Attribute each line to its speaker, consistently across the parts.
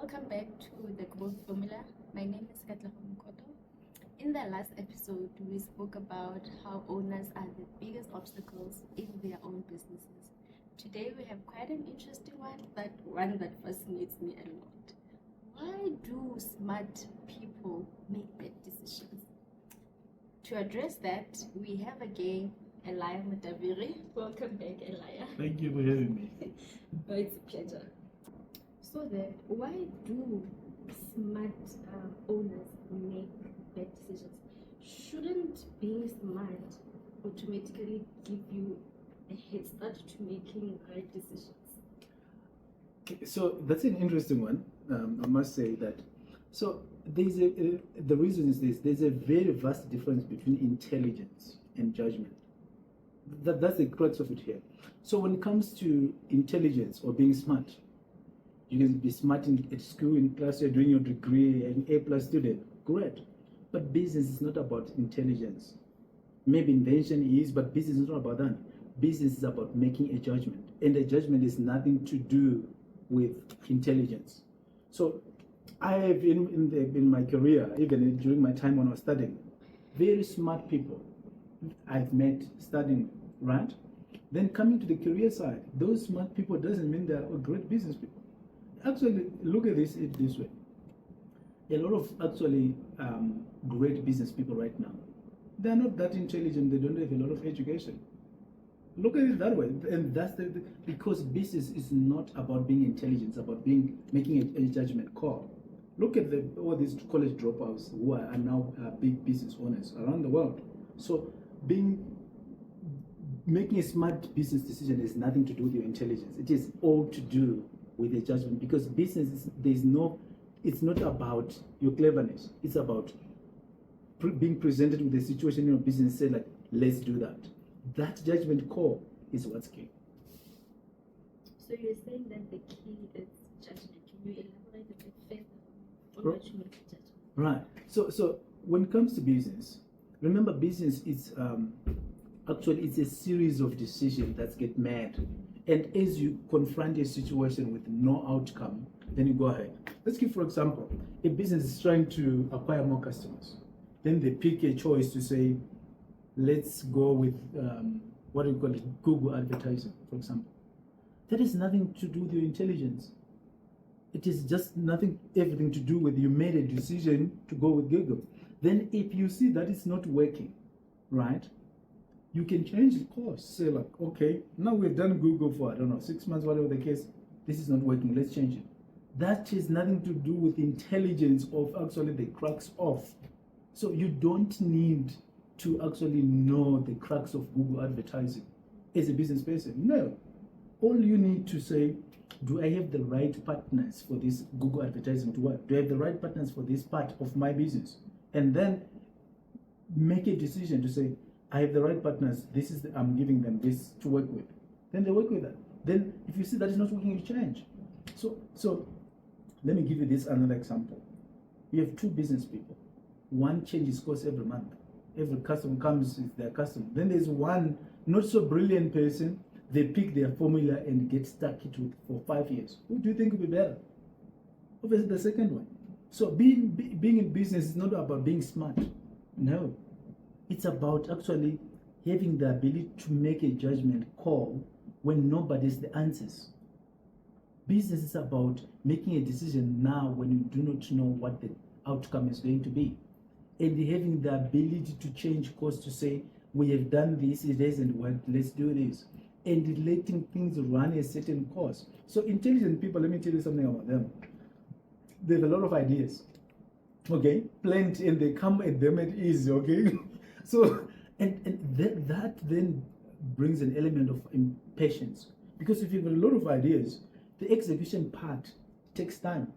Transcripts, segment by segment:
Speaker 1: Welcome back to the Growth Formula. My name is Katla Mkoto. In the last episode, we spoke about how owners are the biggest obstacles in their own businesses. Today, we have quite an interesting one that fascinates me a lot. Why do smart people make bad decisions? To address that, we have again Eliah Mutaviri. Welcome back, Eliah.
Speaker 2: Thank you for having me.
Speaker 1: Oh, it's a pleasure. So then, why do smart owners make bad decisions? Shouldn't being smart automatically give you a head start to making right decisions?
Speaker 2: So that's an interesting one. I must say that. So there's the reason is this: there's a very vast difference between intelligence and judgment. That's the crux of it here. So when it comes to intelligence or being smart, you can be smart at school, in class, you're doing your degree, an A+ student, great. But business is not about intelligence. Maybe invention is, but business is not about that. Business is about making a judgment. And a judgment is nothing to do with intelligence. So I have, in my career, even during my time when I was studying, very smart people I've met studying, right? Then coming to the career side, those smart people doesn't mean they're great business people. Actually, look at this way. A lot of great business people right now, they're not that intelligent. They don't have a lot of education. Look at it that way, and that's because business is not about being intelligent. It's about making a judgment call. Look at all these college dropouts who are now big business owners around the world. So making a smart business decision has nothing to do with your intelligence. It is all to do with a judgment, because business it's not about your cleverness. It's about being presented with a situation in your business, say like, let's do that. That judgment call is what's key.
Speaker 1: So you're saying that the key is judgment. Can you elaborate a bit further on what you mean by judgment?
Speaker 2: Right. So when it comes to business, remember business is it's a series of decisions that get made. And as you confront a situation with no outcome, then you go ahead. Let's give, for example, a business is trying to acquire more customers. Then they pick a choice to say, let's go with what do you call it, Google advertising, for example. That has nothing to do with your intelligence. It is just everything to do with you made a decision to go with Google. Then if you see that it's not working, right? You can change the course. Say like, okay, now we've done Google for, 6 months, whatever the case. This is not working, let's change it. That has nothing to do with intelligence of actually the crux of. So you don't need to actually know the crux of Google advertising as a business person. No. All you need to say, do I have the right partners for this Google advertising to work? Do I have the right partners for this part of my business? And then make a decision to say, I have the right partners, I'm giving them this to work with. Then they work with that. Then if you see that it's not working, you change. So let me give you another example. You have two business people. One changes course every month. Every customer comes with their customer. Then there's one not so brilliant person, they pick their formula and get stuck to it for 5 years. Who do you think will be better? Obviously the second one. So being in business is not about being smart. No. It's about actually having the ability to make a judgment call when nobody has the answers. Business is about making a decision now when you do not know what the outcome is going to be. And having the ability to change course to say, we have done this, it hasn't worked, let's do this. And letting things run a certain course. So intelligent people, let me tell you something about them. They have a lot of ideas. Okay? Plenty, and they come at them at ease, okay? So, and that then brings an element of impatience. Because if you have a lot of ideas, the execution part takes time.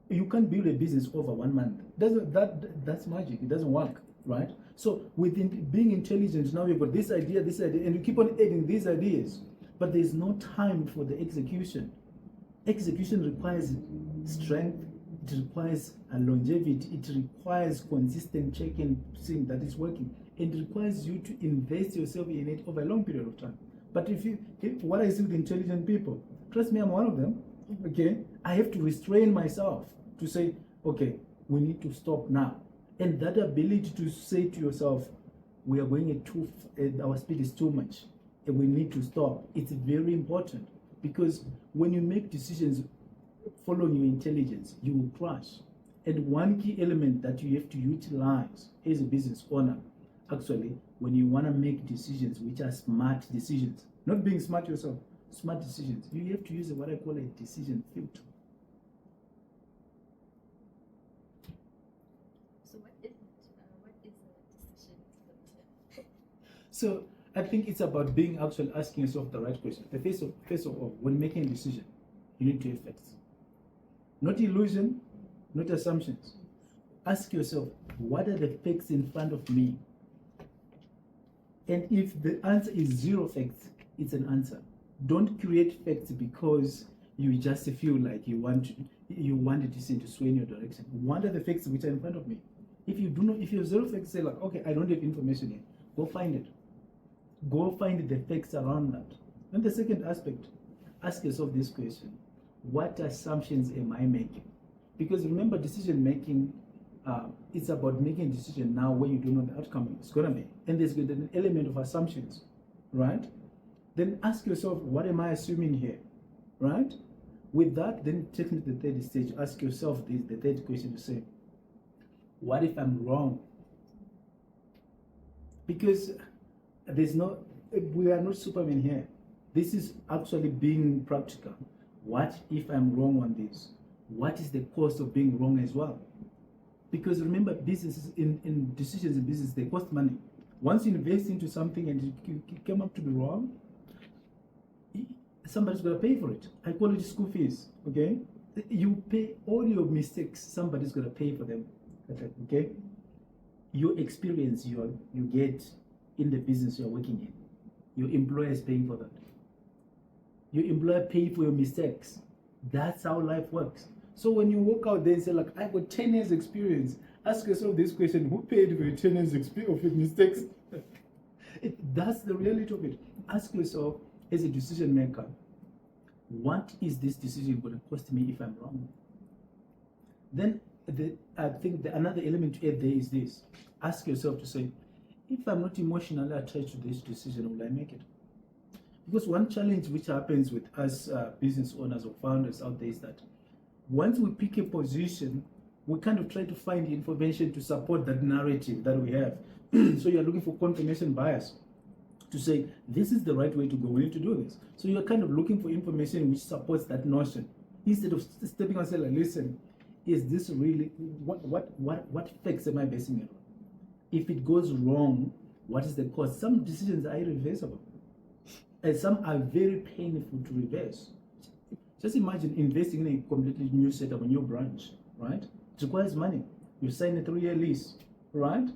Speaker 2: You can't build a business over 1 month. That's magic. It doesn't work, right? So within being intelligent, now you've got this idea, and you keep on adding these ideas. But there's no time for the execution. Execution requires strength. It requires a longevity. It requires consistent checking, seeing that it's working. It requires you to invest yourself in it over a long period of time. But if what I see with intelligent people, trust me, I'm one of them. Okay, I have to restrain myself to say, okay, we need to stop now. And that ability to say to yourself, we are going our speed is too much, and we need to stop. It's very important, because when you make decisions following your intelligence, you will crash. And one key element that you have to utilize as a business owner, actually, when you want to make decisions which are smart decisions, not being smart yourself, smart decisions, you have to use what I call a decision filter.
Speaker 1: So what is a decision filter?
Speaker 2: So I think it's about being actually asking yourself the right question. First of all, when making a decision, you need to have facts. Not illusion, not assumptions. Ask yourself, what are the facts in front of me? And if the answer is zero facts, it's an answer. Don't create facts because you just feel like you want a decision to sway in your direction. What are the facts which are in front of me? If you have zero facts, say like, okay, I don't have information here. Go find it. Go find the facts around that. And the second aspect, ask yourself this question: what assumptions am I making? Because remember, decision making, it's about making a decision now where you don't know the outcome is going to be. And there's an element of assumptions, right? Then ask yourself, what am I assuming here, right? With that, then take me to the third stage. Ask yourself the third question to say, what if I'm wrong? Because we are not Superman here. This is actually being practical. What if I'm wrong on this? What is the cost of being wrong as well? Because remember, businesses in decisions in business, they cost money. Once you invest into something and you come up to be wrong, somebody's going to pay for it. I call it school fees, okay? You pay all your mistakes, somebody's going to pay for them, okay? Your experience you get in the business you're working in, your employer is paying for that. Your employer pay for your mistakes. That's how life works. So when you walk out there and say, like, I've got 10 years experience, ask yourself this question: who paid for your 10 years experience of your mistakes? That's the reality of it. Ask yourself, as a decision maker, what is this decision going to cost me if I'm wrong? Then I think another element to add there is this: ask yourself to say, if I'm not emotionally attached to this decision, will I make it? Because one challenge which happens with us business owners or founders out there is that once we pick a position, we kind of try to find information to support that narrative that we have. So you're looking for confirmation bias to say, this is the right way to go, we need to do this. So you're kind of looking for information which supports that notion, instead of stepping and saying, like, listen, is this really, what facts am I basing it on? If it goes wrong, what is the cost? Some decisions are irreversible, and some are very painful to reverse. Just imagine investing in a completely new setup, a new branch, right? It requires money. You sign a 3-year lease, right?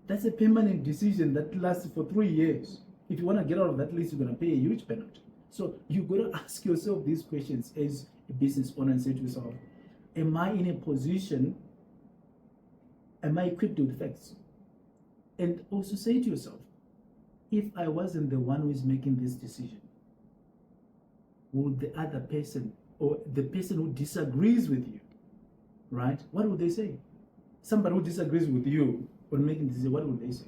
Speaker 2: That's a permanent decision that lasts for 3 years. If you want to get out of that lease, you're going to pay a huge penalty. So you've got to ask yourself these questions as a business owner and say to yourself, am I in a position, am I equipped with facts? And also say to yourself, if I wasn't the one who is making this decision, would the other person or the person who disagrees with you, right? What would they say? Somebody who disagrees with you on making this decision, what would they say?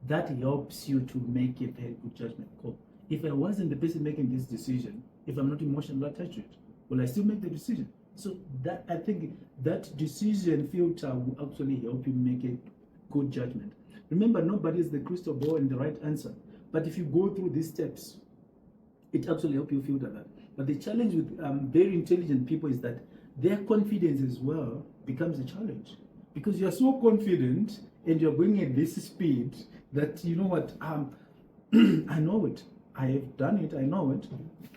Speaker 2: That helps you to make a very good judgment call. If I wasn't the person making this decision, if I'm not emotionally attached to it, will I still make the decision? So that, I think that decision filter will actually help you make a good judgment. Remember, nobody is the crystal ball and the right answer. But if you go through these steps, it actually helps you filter that. But the challenge with very intelligent people is that their confidence as well becomes a challenge. Because you're so confident and you're going at this speed that, you know what, I know it. I have done it. I know it.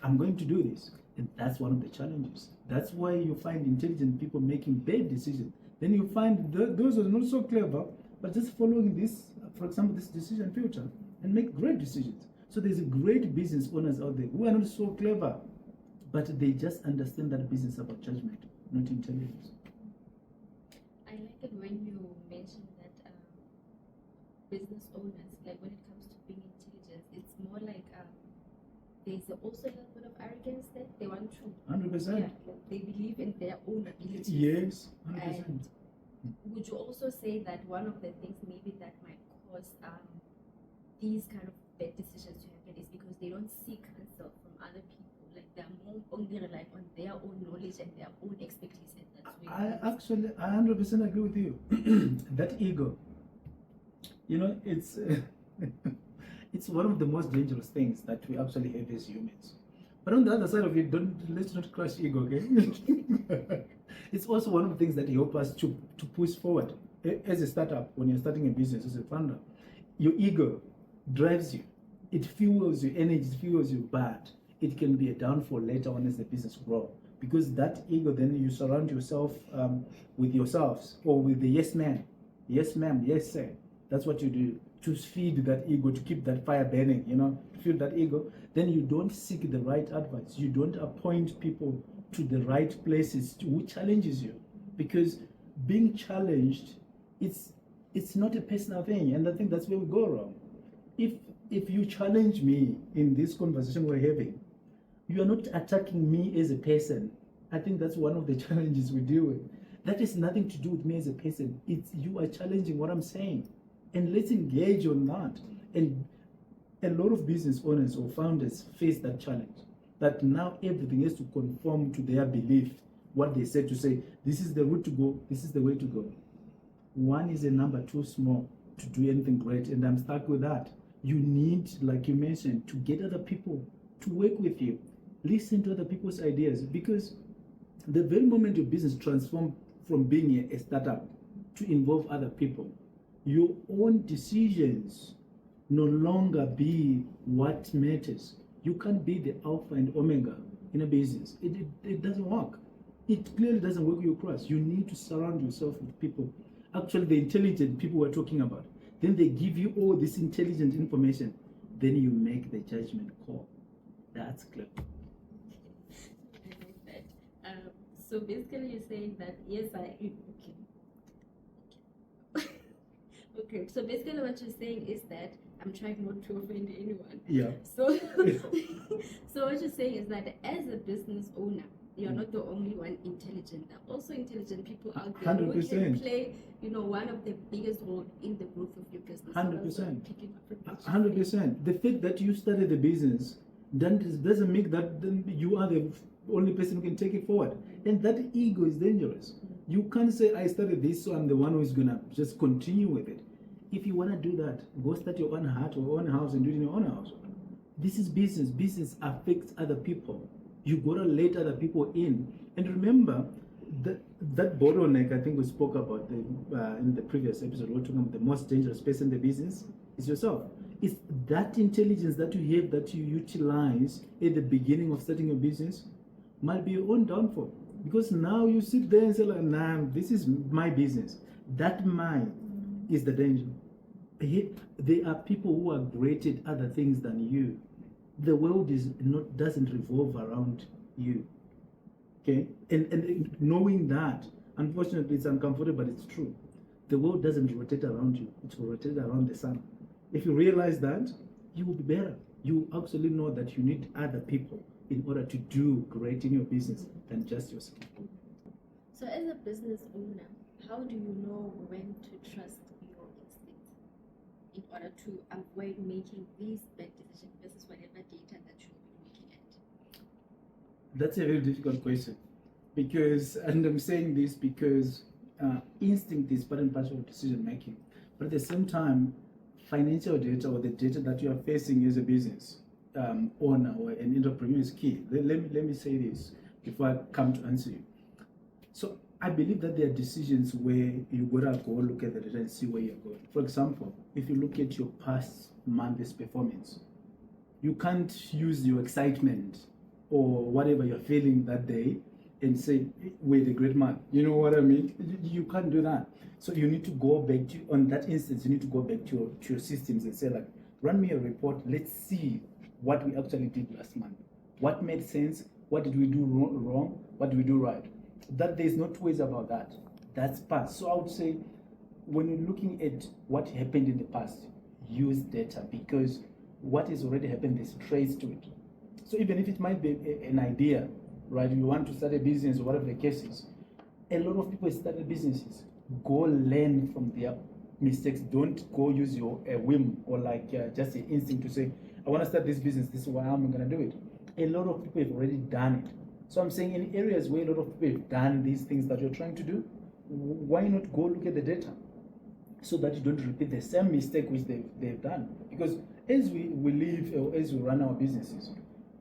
Speaker 2: I'm going to do this. And that's one of the challenges. That's why you find intelligent people making bad decisions. Then you find those who are not so clever, but just following this, for example, this decision filter, and make great decisions. So there's a great business owners out there who are not so clever, but they just understand that business is about judgment, not intelligence.
Speaker 1: I like it when you mention that business owners, like when it comes to being intelligent, it's more like there's also a little bit of arrogance there. They want to,
Speaker 2: 100%.
Speaker 1: yeah, like they believe in their own abilities.
Speaker 2: Yes, 100%.
Speaker 1: And would you also say that one of the things maybe that might cause these kind of bad decisions to happen is because they don't seek counsel from other people? Like they're more only relying on their own knowledge and their own expertise. And that's where
Speaker 2: I 100% agree with you. That ego, it's it's one of the most dangerous things that we actually have as humans. But on the other side of it, let's not crush ego, okay? It's also one of the things that help us to push forward. As a startup, when you're starting a business as a founder, your ego drives you. It fuels your energy, it fuels you, but it can be a downfall later on as the business grows. Because that ego, then you surround yourself with yourselves or with the yes man, yes ma'am, yes sir. That's what you do to feed that ego, to keep that fire burning, to feed that ego. Then you don't seek the right advice. You don't appoint people to the right places who challenges you. Because being challenged, it's not a personal thing. And I think that's where we go wrong. If you challenge me in this conversation we're having, you are not attacking me as a person. I think that's one of the challenges we deal with. That has nothing to do with me as a person. It's you are challenging what I'm saying. And let's engage on that. And a lot of business owners or founders face that challenge. That now everything has to conform to their belief. What they said to say, this is the route to go, this is the way to go. One is a number too small to do anything great, and I'm stuck with that. You need, like you mentioned, to get other people to work with you. Listen to other people's ideas, because the very moment your business transforms from being a startup to involve other people, your own decisions no longer be what matters. You can't be the alpha and omega in a business. It doesn't work. It clearly doesn't work with your cross. You need to surround yourself with people, actually the intelligent people we're talking about. Then they give you all this intelligent information. Then you make the judgment call. That's clear.
Speaker 1: I like that. So basically, you're saying that yes, okay. So basically, what you're saying is that I'm trying not to offend anyone.
Speaker 2: Yeah.
Speaker 1: So, so what you're saying is that as a business owner, you're not the only one intelligent. There are also intelligent people out there who
Speaker 2: 100%.
Speaker 1: can play, one of the biggest role in the growth of your business.
Speaker 2: 100%.
Speaker 1: 100%.
Speaker 2: The fact that you started the business doesn't make that then you are the only person who can take it forward. And that ego is dangerous. You can't say, I started this, so I'm the one who is going to just continue with it. If you want to do that, go start your own hut or own house and do it in your own house. This is business. Business affects other people. You got to let other people in. And remember, that bottleneck I think we spoke about in the previous episode, we were talking about the most dangerous person in the business is yourself. It's that intelligence that you have, that you utilize at the beginning of starting a business, might be your own downfall. Because now you sit there and say, like, nah, this is my business. That mine is the danger. There are people who are great at other things than you. The world doesn't revolve around you. Okay? And knowing that, unfortunately, it's uncomfortable, but it's true. The world doesn't rotate around you. It will rotate around the sun. If you realize that, you will be better. You actually know that you need other people in order to do great in your business than just yourself.
Speaker 1: So as a business owner, how do you know when to trust your instincts in order to avoid making these bad decisions versus whatever data that you'll be looking at?
Speaker 2: That's a very difficult question. And I'm saying this because instinct is part and parcel of decision making. But at the same time, financial data or the data that you are facing as a business owner or an entrepreneur is key. Let me say this before I come to answer you. So I believe that there are decisions where you gotta go look at the data and see where you're going. For example, if you look at your past month's performance, you can't use your excitement or whatever you're feeling that day and say, we're the great man. You know what I mean? You can't do that. So you need to go back to, on that instance, you need to go back to your systems and say, like, run me a report. Let's see what we actually did last month. What made sense? What did we do wrong? What did we do right? That there's no two ways about that. That's past. So I would say, when you're looking at what happened in the past, use data, because what has already happened, there's trace to it. So even if it might be an idea, right? You want to start a business or whatever the case is. A lot of people started businesses. Go learn from their mistakes. Don't go use your whim or like just your instinct to say, I want to start this business. This is why I'm going to do it. A lot of people have already done it. So I'm saying in areas where a lot of people have done these things that you're trying to do, why not go look at the data so that you don't repeat the same mistake which they've done? Because as we live or as we run our businesses,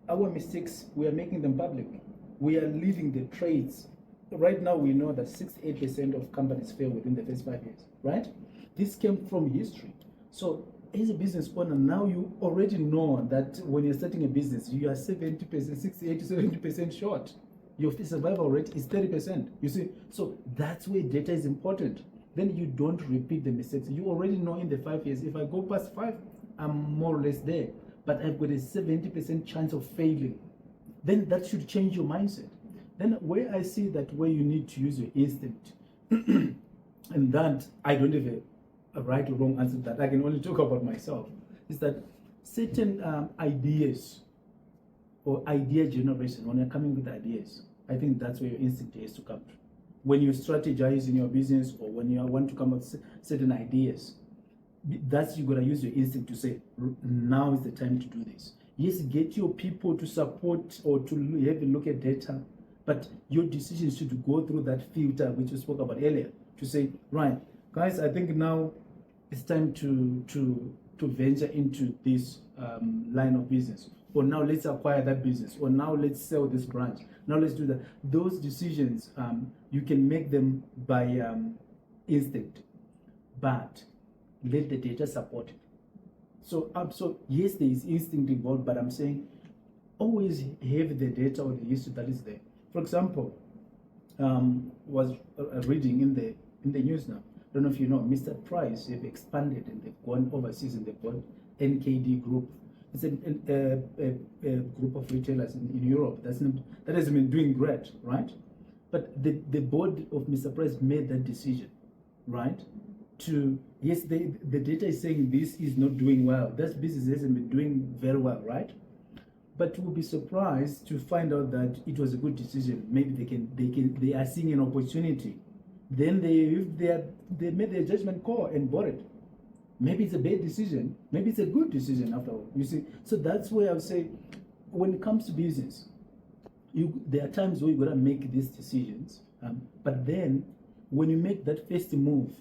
Speaker 2: our mistakes, we are making them public. We are leaving the traits. Right now, we know that 68% of companies fail within the first 5 years, right? This came from history. So as a business owner, now you already know that when you're starting a business, you are 70%, 68 to 70% short. Your survival rate is 30%. You see, so that's where data is important. Then you don't repeat the mistakes. You already know in the 5 years, if I go past 5, I'm more or less there. But I've got a 70% chance of failing. Then that should change your mindset. Then where I see that where you need to use your instinct, and that I don't have a right or wrong answer to that, I can only talk about myself, is that certain ideas or idea generation, when you're coming with ideas, I think that's where your instinct has to come from. When you strategize in your business or when you want to come up with certain ideas, that's you gotta use your instinct to say, now is the time to do this. Yes, get your people to support or to have a look at data, but your decisions should go through that filter which we spoke about earlier to say, right, guys, I think now it's time to venture into this line of business, or now let's acquire that business, or now let's sell this branch, now let's do that. Those decisions, you can make them by instinct, but let the data support it. So yes, there is instinct involved, but I'm saying always have the data or the history that is there. For example, was reading in the news now. I don't know if you know, Mr. Price have expanded and they've gone overseas and they've got NKD Group. It's a group of retailers in Europe that has been doing great, right? But the board of Mr. Price made that decision, right? Yes, the data is saying this is not doing well. That business hasn't been doing very well, right? But we'll be surprised to find out that it was a good decision. Maybe they are seeing an opportunity. Then they made their judgment call and bought it. Maybe it's a bad decision. Maybe it's a good decision after all. You see, so that's where I would say, when it comes to business, there are times where you gotta make these decisions. But then, when you make that first move,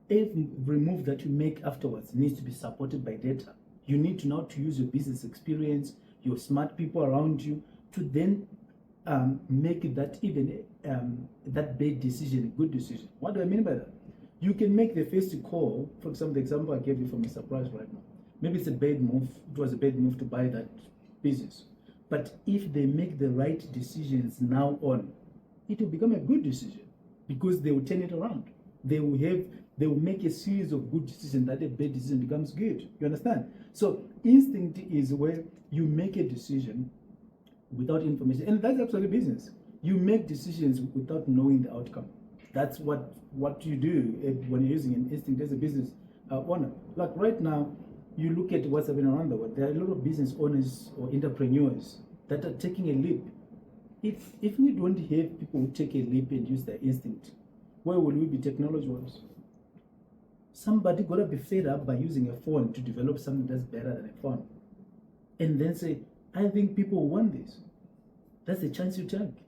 Speaker 2: every move that you make afterwards needs to be supported by data. You need to now to use your business experience, your smart people around you, to then make that even that bad decision a good decision. What do I mean by that? You can make the first call. For example, the example I gave you from Mr. Price right now. Maybe it's a bad move. It was a bad move to buy that business. But if they make the right decisions now on, it will become a good decision because they will turn it around. They will make a series of good decisions that a bad decision becomes good. You understand? So instinct is where you make a decision without information, and that's actually business. You make decisions without knowing the outcome. That's what you do when you're using an instinct as a business owner. Like right now, you look at what's happening around the world. There are a lot of business owners or entrepreneurs that are taking a leap. If we don't have people who take a leap and use their instinct, where will we be technology-wise? Somebody gotta be fed up by using a phone to develop something that's better than a phone, and then say, I think people want this. That's the chance you take.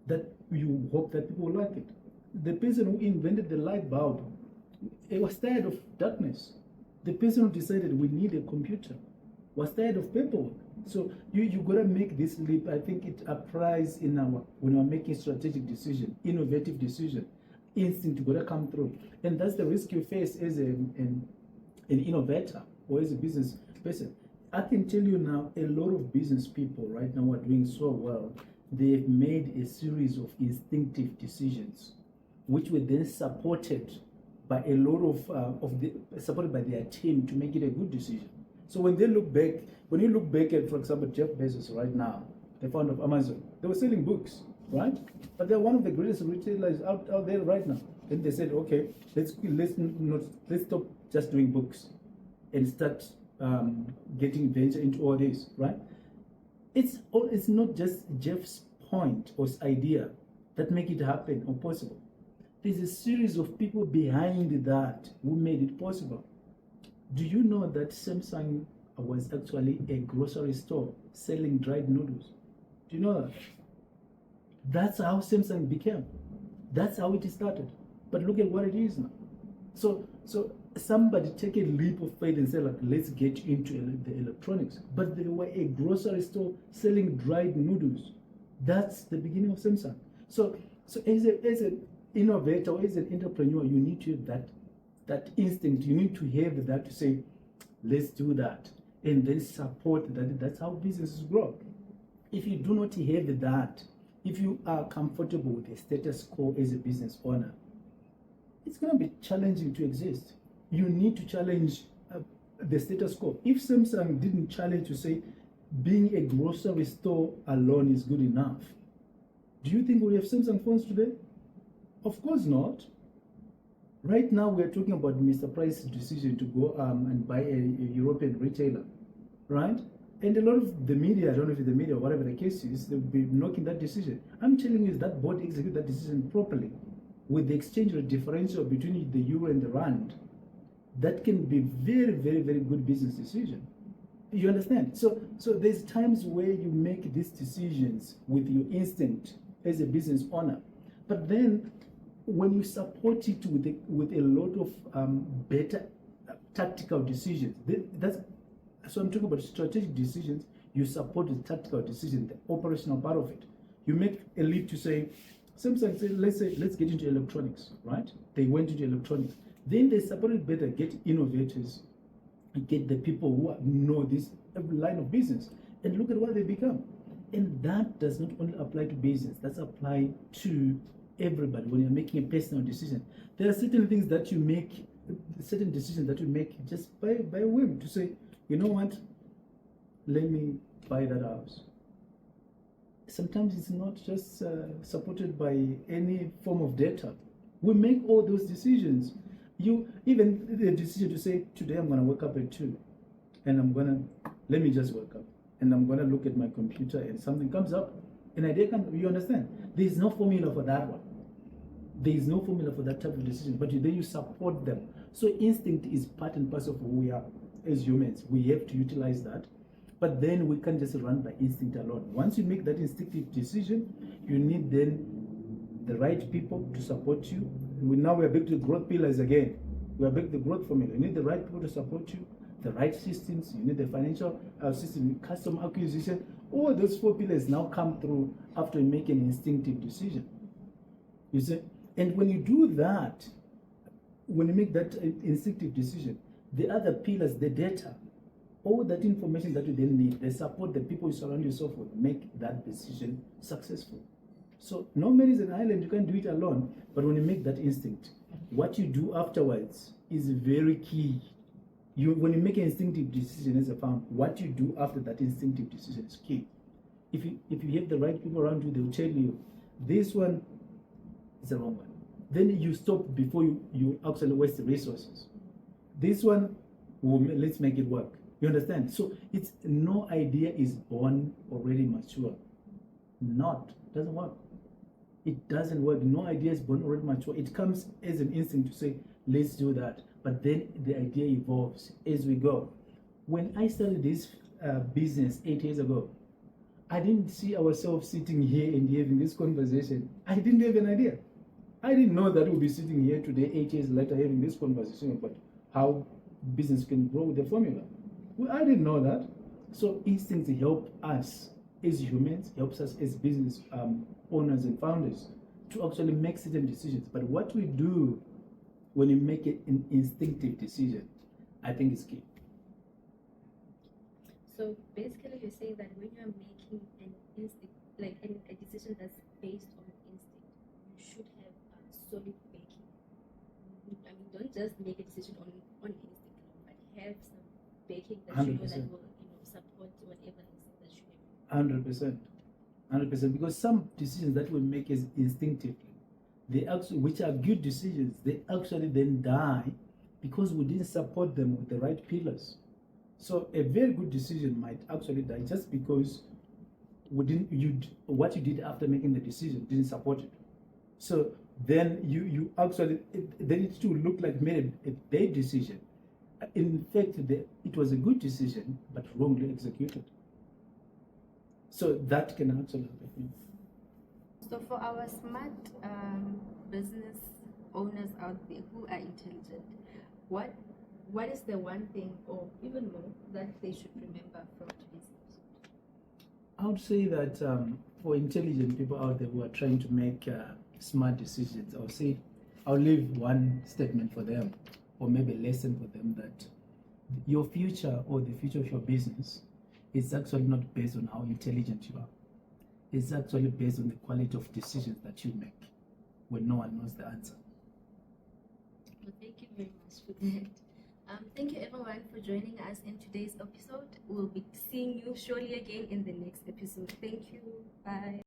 Speaker 2: That you hope that people will like it. The person who invented the light bulb, it was tired of darkness. The person who decided we need a computer was tired of paperwork. So you gotta make this leap. I think it applies when we're making strategic decision, innovative decision. Instinct gotta come through, and that's the risk you face as an innovator or as a business person. I can tell you now, a lot of business people right now are doing so well. They've made a series of instinctive decisions, which were then supported by a lot supported by their team to make it a good decision. So when you look back at, for example, Jeff Bezos right now, the founder of Amazon, they were selling books, right? But they're one of the greatest retailers out there right now. Then they said, okay, let's stop just doing books and start getting venture into all this, right? It's not just Jeff's point or idea that make it happen or possible. There's a series of people behind that who made it possible. Do you know that Samsung was actually a grocery store selling dried noodles? Do you know that? That's how Samsung became. That's how it started. But look at what it is now. So somebody take a leap of faith and say, like, let's get into the electronics. But they were a grocery store selling dried noodles. That's the beginning of Samsung. So as an innovator, as an entrepreneur, you need to have that instinct. You need to have that to say, let's do that, and then support that. That's how businesses grow. If you do not have that, if you are comfortable with the status quo as a business owner, it's going to be challenging to exist. You need to challenge the status quo. If Samsung didn't challenge to say being a grocery store alone is good enough, do you think we have Samsung phones today? Of course not. Right now we're talking about Mr. Price's decision to go and buy a European retailer, right? And a lot of the media, I don't know if it's the media or whatever the case is, they'll be knocking that decision. I'm telling you, that board executed that decision properly with the exchange rate differential between the euro and the rand. That can be very, very, very good business decision. You understand? So there's times where you make these decisions with your instinct as a business owner, but then when you support it with a lot of better tactical decisions, so I'm talking about strategic decisions. You support the tactical decision, the operational part of it. You make a leap to say, Samsung said, let's get into electronics, right? They went into electronics. Then they supported better, get innovators, get the people who know this line of business, and look at what they become. And that does not only apply to business, that's applied to everybody when you're making a personal decision. There are certain things that you make, certain decisions that you make just by whim, to say, you know what, let me buy that house. Sometimes it's not just supported by any form of data. We make all those decisions. Even the decision to say, today I'm going to wake up at 2, and let me just wake up, and I'm going to look at my computer, and something comes up, an idea comes. You understand? There is no formula for that one. There is no formula for that type of decision, but then you support them. So instinct is part and parcel of who we are as humans. We have to utilize that, but then we can't just run by instinct alone. Once you make that instinctive decision, you need then the right people to support you. Now we're back to the growth pillars again. We're back to the growth formula. You need the right people to support you, the right systems. You need the financial system, customer acquisition. All those 4 pillars now come through after you make an instinctive decision. You see? And when you do that, when you make that instinctive decision, the other pillars, the data, all that information that you then need, they support the people you surround yourself with, make that decision successful. So no man is an island, you can't do it alone. But when you make that instinct, what you do afterwards is very key. When you make an instinctive decision as a farm, what you do after that instinctive decision is key. If you have the right people around you, they'll tell you, this one is the wrong one. Then you stop before you actually waste the resources. This one, let's make it work. You understand? So it's no idea is born already mature. Doesn't work. It doesn't work. No idea is born already mature. It comes as an instinct to say, let's do that. But then the idea evolves as we go. When I started this business 8 years ago, I didn't see ourselves sitting here and having this conversation. I didn't have an idea. I didn't know that we'll be sitting here today, 8 years later, having this conversation about how business can grow with the formula. Well, I didn't know that. So instincts help us as humans, helps us as business owners and founders to actually make certain decisions. But what we do when you make an instinctive decision, I think is key.
Speaker 1: So basically, you're saying that when you're making an instinct, like a decision that's based on instinct, you should have a solid backing. I mean, don't just make a decision on instinct, but have some backing that you know that will support whatever that you make.
Speaker 2: 100%, because some decisions that we make is instinctively, which are good decisions, they actually then die because we didn't support them with the right pillars. So a very good decision might actually die just because what you did after making the decision didn't support it. So then you actually, then it too looked like made a bad decision. In fact, it was a good decision, but wrongly executed. So that can actually happen.
Speaker 1: So for our smart business owners out there who are intelligent, what is the one thing or even more that they should remember from today's episode?
Speaker 2: I would say that for intelligent people out there who are trying to make smart decisions, I'll leave one statement for them, or maybe a lesson for them, that your future or the future of your business is actually not based on how intelligent you are. It's actually based on the quality of decisions that you make when no one knows the answer.
Speaker 1: Well, thank you very much for that. Thank you everyone for joining us in today's episode. We'll be seeing you surely again in the next episode. Thank you. Bye.